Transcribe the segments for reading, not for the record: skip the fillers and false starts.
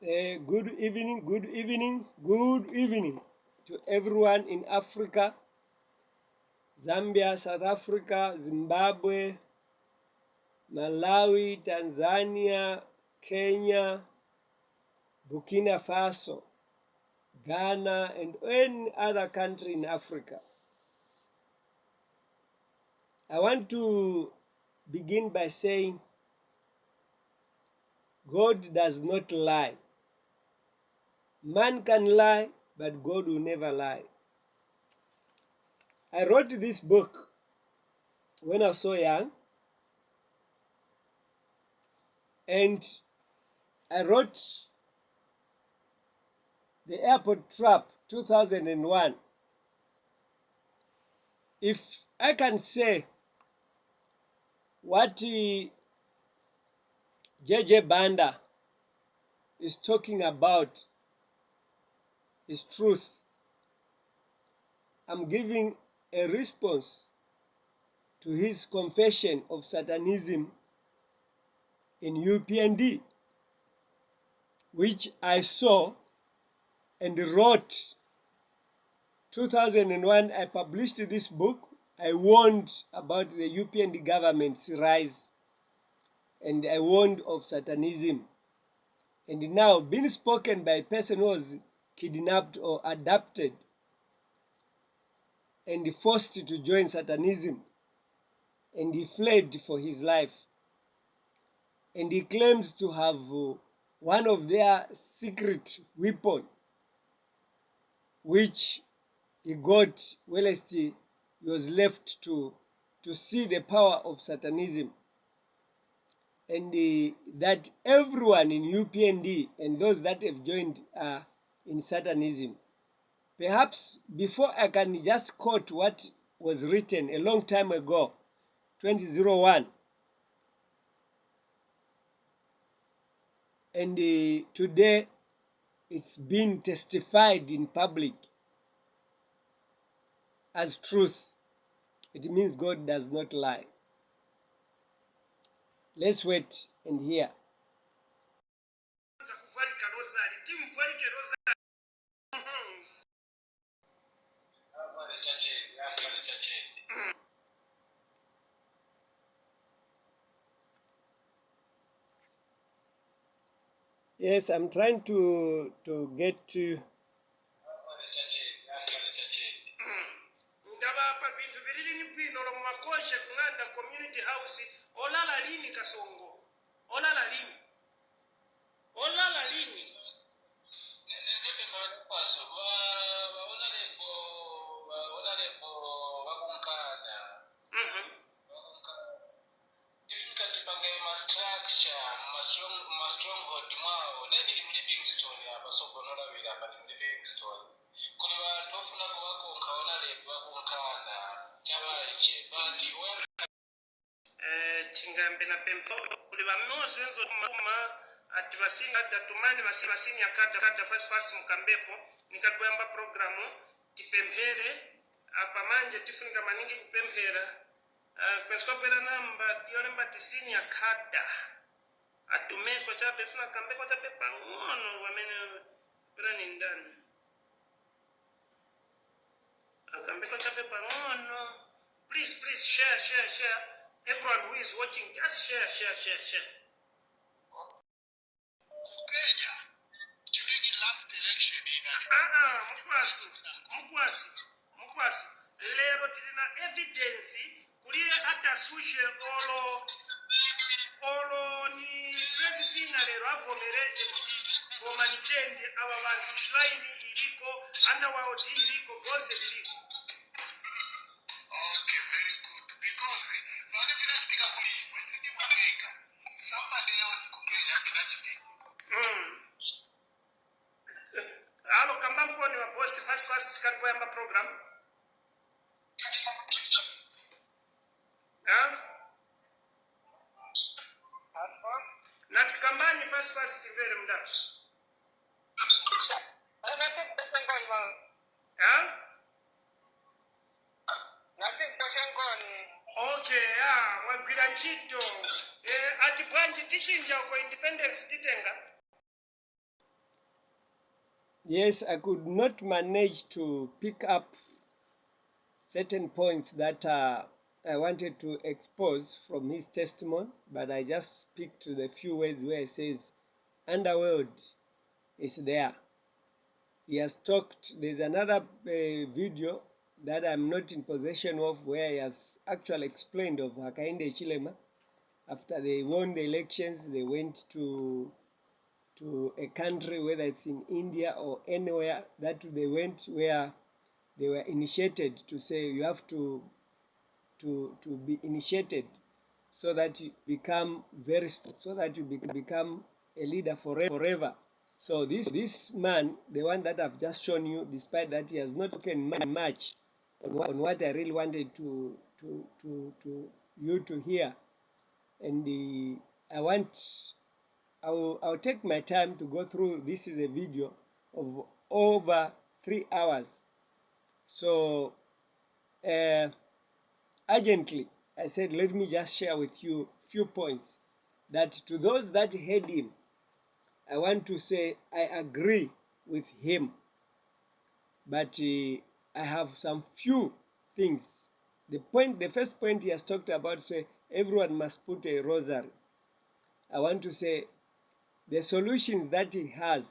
Good evening to everyone in Africa, Zambia, South Africa, Zimbabwe, Malawi, Tanzania, Kenya, Burkina Faso, Ghana, and any other country in Africa. I want to begin by saying God does not lie. Man can lie, but God will never lie. I wrote this book when I was so young, and I wrote The Airport Trap 2001. If I can say what J.J. Banda is talking about is truth, I'm giving a response to his confession of satanism in UPND, which I saw and wrote. 2001, I published this book. I warned about the UPND government's rise, and I warned of satanism. And now, being spoken by a person who was kidnapped or adopted and forced to join satanism, and he fled for his life. And he claims to have one of their secret weapons, which he got whilst he was left to see the power of satanism. And that everyone in UPND and those that have joined are in satanism. Perhaps before I can just quote what was written a long time ago, 2001, and today it's been testified in public as truth. It means God does not lie. Let's wait and hear. Yes, I'm trying to get to. Tingambe na pempo kuli banozo enzo muma ati basinga datumani basinya kata fast mukambepo nikagwamba programu tipempere apa manje tifunika maningi kupempera kweswa pera namba tione mbatisinya kata atumeko chape funa kambeko chape pangono wamene pera ni ndani akambeko chape pangono. Please share. Everyone who is watching, just share. Kenya, during the last election in Mukwasi. Lero tilina evidence kuliye ata sushe olo ni president lero avomereje kuti koma nichende aba bantu shrine iliko underworld iliko goze iliko. Okay, very good. Because somebody else Kenya Alo kamba mponi wa boss fast katwamba program. Nati kambani fast vere mda. Okay, mwagwira ntchito ati bwanji tichinja uko independence titenga Yes, I could not manage to pick up certain points that I wanted to expose from his testimony, but I just picked the few words where it says, underworld is there. He has talked, there's another video that I'm not in possession of where he has actually explained of Hakainde Chilema. After they won the elections, they went to a country, whether it's in India or anywhere that they went, where they were initiated to say you have to be initiated so that you become so that you become a leader forever. So this man, the one that I've just shown you, despite that he has not spoken much on what I really wanted to you to hear, and I'll take my time to go through. This is a video of over 3 hours. So urgently, I said, let me just share with you few points that to those that heard him, I want to say I agree with him, but I have some few things. The first point he has talked about, say everyone must put a rosary. I want to say the solutions that he has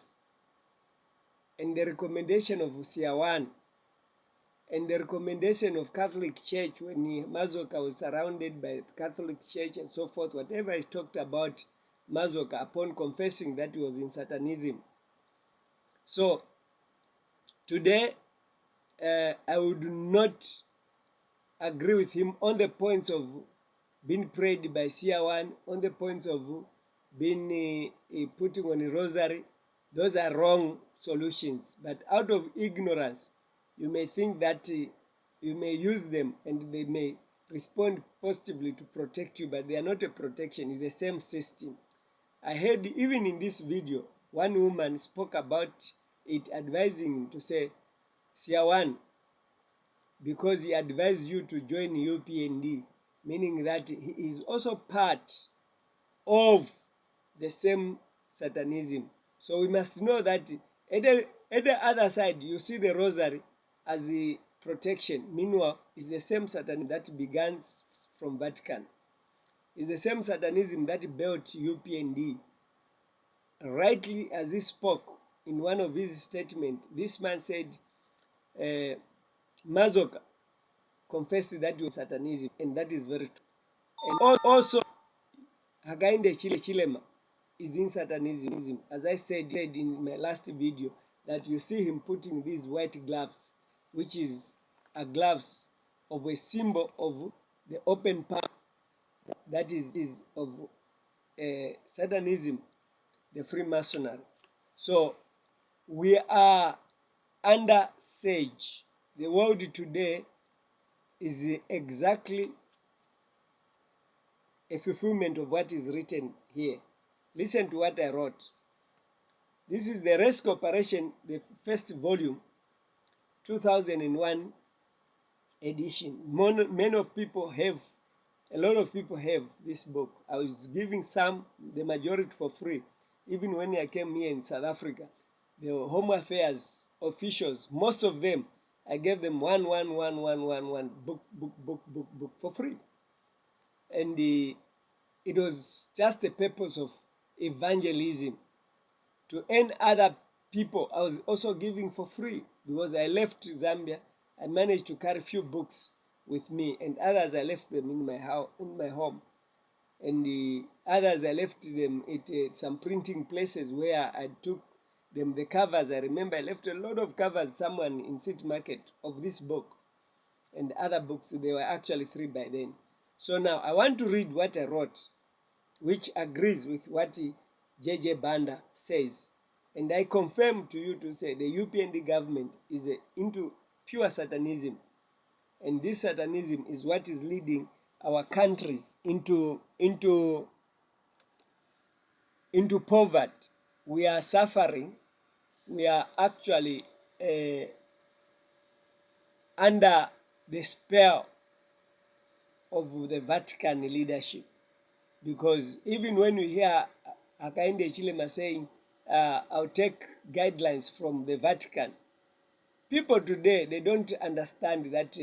and the recommendation of Siawan and the recommendation of Catholic Church when Mazoka was surrounded by Catholic Church and so forth, whatever he talked about Mazoka upon confessing that he was in Satanism. So today I would not agree with him on the points of being prayed by Siawan, on the points of being putting on a rosary. Those are wrong solutions, but out of ignorance you may think that you may use them and they may respond positively to protect you, but they are not a protection. It's the same system. I heard even in this video one woman spoke about it, advising to say, Siawan, because he advised you to join UPND, meaning that he is also part of the same Satanism. So we must know that at the other side, you see the rosary as a protection. Meanwhile, it's the same Satanism that began from Vatican. It's the same Satanism that built UPND. Rightly as he spoke in one of his statements, this man said, Mazoka confessed that he was Satanism, and that is very true. And also, Hakainde Chilema is in Satanism. As I said in my last video, that you see him putting these white gloves, which is a gloves of a symbol of the open palm, that is of Satanism, the Freemasonry. So we are under siege. The world today is exactly a fulfillment of what is written here. Listen to what I wrote. This is the Rescue Operation, the first volume, 2001 edition. Many of people have, a lot of people have this book. I was giving some, the majority for free. Even when I came here in South Africa, the Home Affairs officials, most of them, I gave them one book for free. And it was just the purpose of evangelism, to earn other people. I was also giving for free because I left Zambia. I managed to carry few books with me, and others I left them in my house, in my home, and the others I left them at some printing places where I took them the covers. I remember I left a lot of covers someone in City Market of this book and other books. They were actually 3 by then. So now I want to read what I wrote, which agrees with what J.J. Banda says. And I confirm to you to say the UPND government is into pure Satanism. And this Satanism is what is leading our countries into poverty. We are suffering. We are actually under the spell of the Vatican leadership. Because even when we hear Hakainde Chilema saying I'll take guidelines from the Vatican. People today, they don't understand that,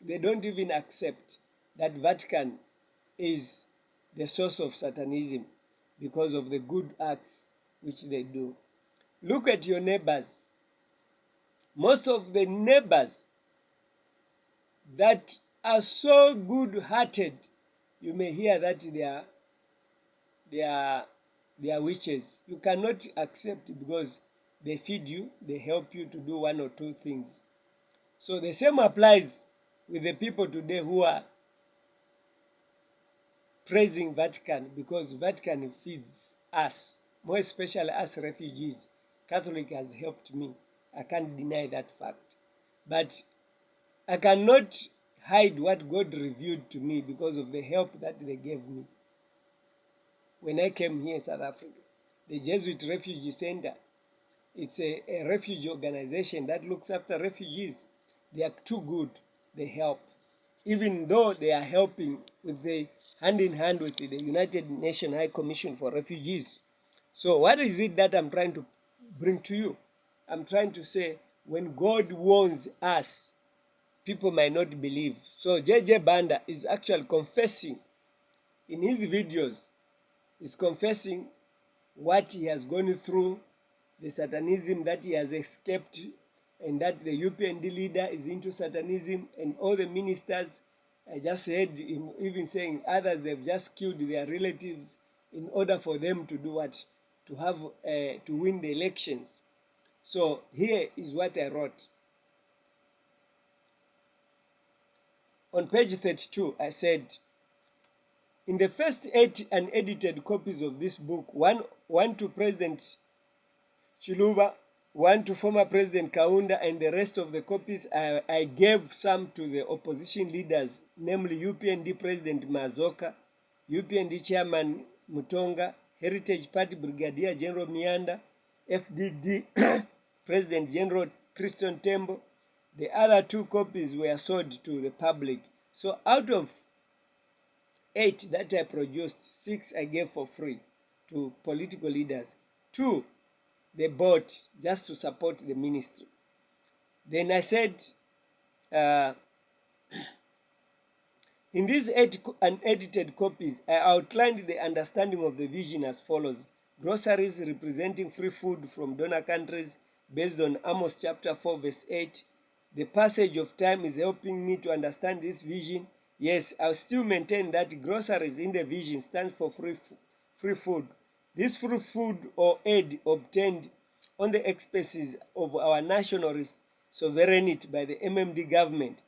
they don't even accept that Vatican is the source of Satanism because of the good acts which they do. Look at your neighbors. Most of the neighbors that are so good-hearted, you may hear that they are witches. You cannot accept because they feed you, they help you to do one or two things. So the same applies with the people today who are praising Vatican, because Vatican feeds us, more especially us refugees. Catholic has helped me. I can't deny that fact. But I cannot hide what God revealed to me because of the help that they gave me. When I came here in South Africa, the Jesuit Refugee Center, it's a refugee organization that looks after refugees. They are too good. They help. Even though they are helping with the hand in hand with the United Nations High Commission for Refugees. So what is it that I'm trying to bring to you? I'm trying to say, when God warns us, people might not believe. So J.J. Banda is actually confessing in his videos, is confessing what he has gone through, the Satanism that he has escaped, and that the UPND leader is into Satanism, and all the ministers. I just heard him even saying others, they've just killed their relatives in order for them to do what? To have, to win the elections. So here is what I wrote. On page 32, I said, in the first 8 unedited copies of this book, one to President Chiluba, one to former President Kaunda, and the rest of the copies I gave some to the opposition leaders, namely UPND President Mazoka, UPND Chairman Mutonga, Heritage Party Brigadier General Mianda, FDD President General Christian Tembo. The other 2 copies were sold to the public. So out of 8 that I produced, 6 I gave for free to political leaders. 2 they bought just to support the ministry. Then I said, in these 8 unedited copies, I outlined the understanding of the vision as follows. Groceries representing free food from donor countries based on Amos chapter 4 verse 8. The passage of time is helping me to understand this vision. Yes, I'll still maintain that groceries in the vision stands for free food. This free food or aid obtained on the expenses of our national sovereignty by the MMD government.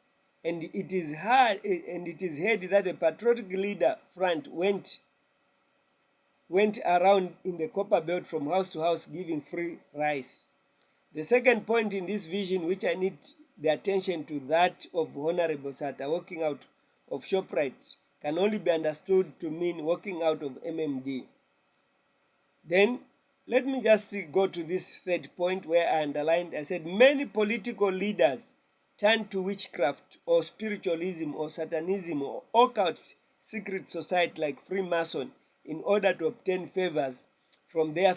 And it is heard that the patriotic leader front went around in the copper belt from house to house giving free rice. The second point in this vision, which I need the attention to, that of Honorable Sata walking out of ShopRite, can only be understood to mean walking out of MMD. Then let me just go to this third point where I underlined. I said many political leaders turn to witchcraft or spiritualism or Satanism or occult secret society like Freemason in order to obtain favors from their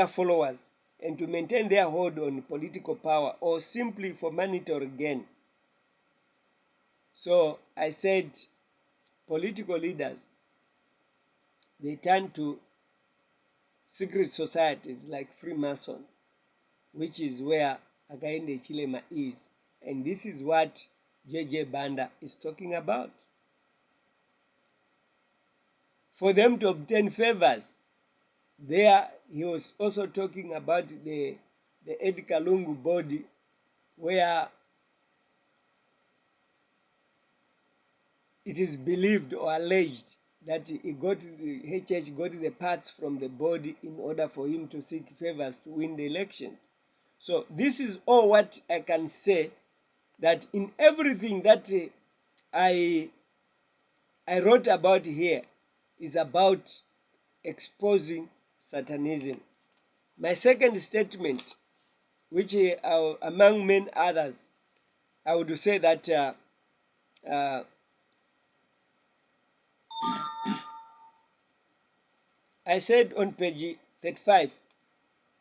followers and to maintain their hold on political power, or simply for monetary gain. So I said political leaders, they turn to secret societies like Freemason, which is where Hakainde Chilema is. And this is what J.J. Banda is talking about. For them to obtain favors, there he was also talking about the Ed Kalungu body, where it is believed or alleged that the HH got the parts from the body in order for him to seek favors to win the elections. So this is all what I can say, that in everything that I wrote about here is about exposing Satanism. My second statement, which among many others, I would say that I said on page 35.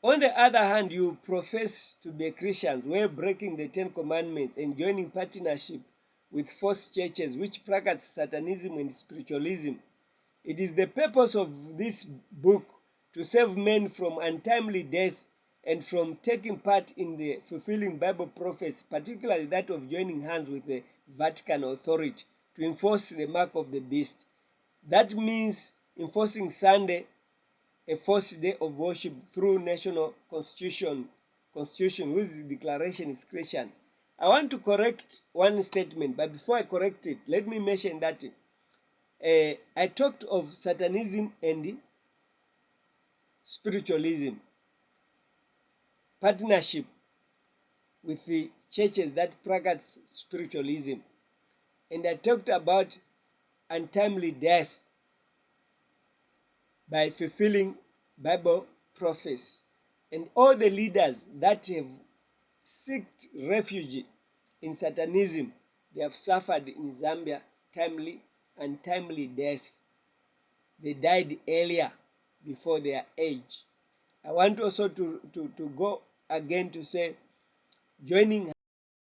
On the other hand, you profess to be Christians while breaking the 10 Commandments and joining partnership with false churches which practice Satanism and spiritualism. It is the purpose of this book to save men from untimely death and from taking part in the fulfilling Bible prophecy, particularly that of joining hands with the Vatican authority to enforce the mark of the beast. That means enforcing Sunday, a false day of worship, through national constitution whose declaration is Christian. I want to correct one statement, but before I correct it, let me mention that I talked of Satanism and spiritualism, partnership with the churches that practice spiritualism, and I talked about untimely death by fulfilling Bible prophecy, and all the leaders that have sought refuge in Satanism, they have suffered in Zambia untimely death. They died earlier before their age. I want also to go again to say joining